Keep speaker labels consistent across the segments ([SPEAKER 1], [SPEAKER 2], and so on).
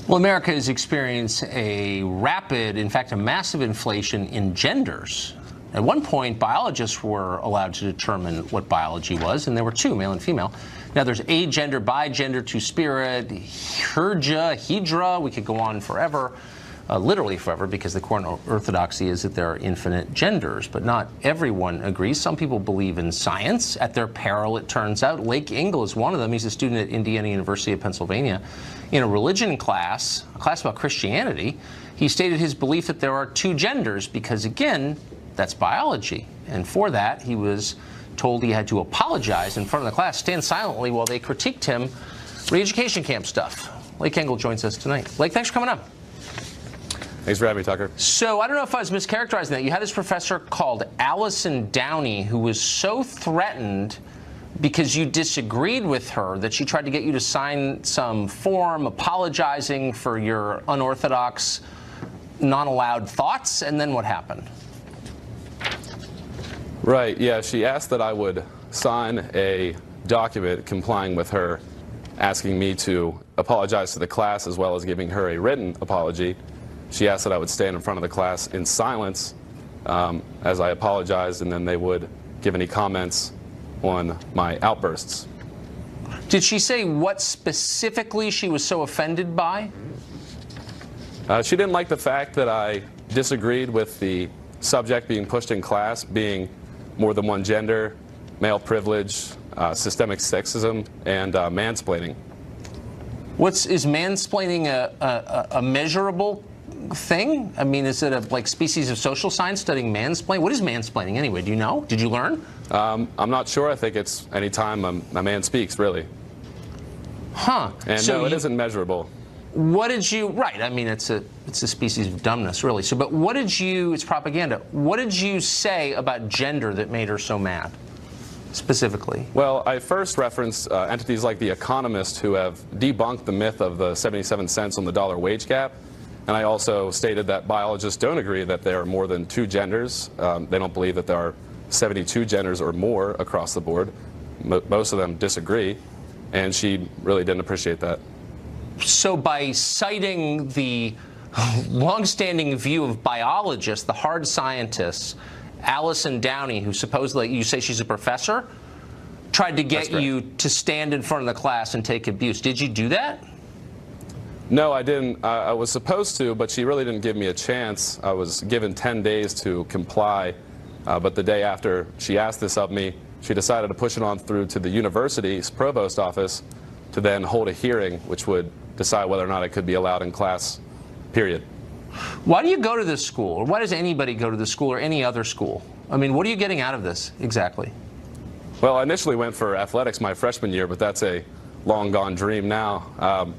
[SPEAKER 1] Well, America has experienced a rapid, in fact, a massive inflation in genders. At one point, biologists were allowed to determine what biology was, and there were two, male and female. Now there's agender, bigender, two-spirit, hydra. We could go on forever, literally forever, because the core orthodoxy is that there are infinite genders. But not everyone agrees. Some people believe in science. At their peril, it turns out. Lake Engel is one of them. He's a student at Indiana University of Pennsylvania. In a religion class, a class about Christianity, he stated his belief that there are two genders because, again, that's biology. And for that, he was told he had to apologize in front of the class, stand silently while they critiqued him re-education camp stuff. Lake Engel joins us tonight. Lake, thanks for coming on.
[SPEAKER 2] Thanks for having me, Tucker.
[SPEAKER 1] So I don't know if I was mischaracterizing that. You had this professor called Allison Downey who was so threatened because you disagreed with her that she tried to get you to sign some form apologizing for your unorthodox, non-allowed thoughts, and then what happened?
[SPEAKER 2] Right, yeah, she asked that I would sign a document complying with her asking me to apologize to the class as well as giving her a written apology. She asked that I would stand in front of the class in silence as I apologized, and then they would give any comments on my outbursts.
[SPEAKER 1] Did she say what specifically she was so offended by?
[SPEAKER 2] She didn't like the fact that I disagreed with the subject being pushed in class being more than one gender, male privilege, systemic sexism, and mansplaining.
[SPEAKER 1] Is mansplaining a measurable thing? I mean, is it a like species of social science studying mansplaining? What is mansplaining anyway? Do you know? Did you learn?
[SPEAKER 2] I'm not sure. I think it's any time a man speaks, really.
[SPEAKER 1] Huh.
[SPEAKER 2] And so no, it isn't measurable.
[SPEAKER 1] What did you, right, I mean, it's a species of dumbness, really. So, but what did you, it's propaganda, what did you say about gender that made her so mad, specifically?
[SPEAKER 2] Well, I first referenced entities like The Economist who have debunked the myth of the 77 cents on the dollar wage gap. And I also stated that biologists don't agree that there are more than two genders. They don't believe that there are 72 genders or more across the board. Most of them disagree. And she really didn't appreciate that.
[SPEAKER 1] So by citing the longstanding view of biologists, the hard scientists, Allison Downey, who supposedly, you say she's a professor, tried to get you to stand in front of the class and take abuse. Did you do that?
[SPEAKER 2] No, I didn't. I was supposed to, but she really didn't give me a chance. I was given 10 days to comply, but the day after she asked this of me, she decided to push it on through to the university's provost office to then hold a hearing, which would decide whether or not it could be allowed in class, period.
[SPEAKER 1] Why do you go to this school? Or why does anybody go to this school or any other school? I mean, what are you getting out of this exactly?
[SPEAKER 2] Well, I initially went for athletics my freshman year, but that's a long gone dream now.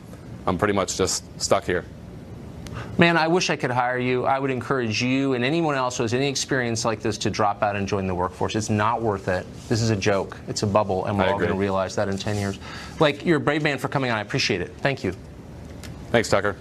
[SPEAKER 2] I'm pretty much just stuck here.
[SPEAKER 1] Man, I wish I could hire you. I would encourage you and anyone else who has any experience like this to drop out and join the workforce. It's not worth it. This is a joke. It's a bubble, and we're all going to realize that in 10 years. Like, you're a brave man for coming on. I appreciate it. Thank you.
[SPEAKER 2] Thanks, Tucker.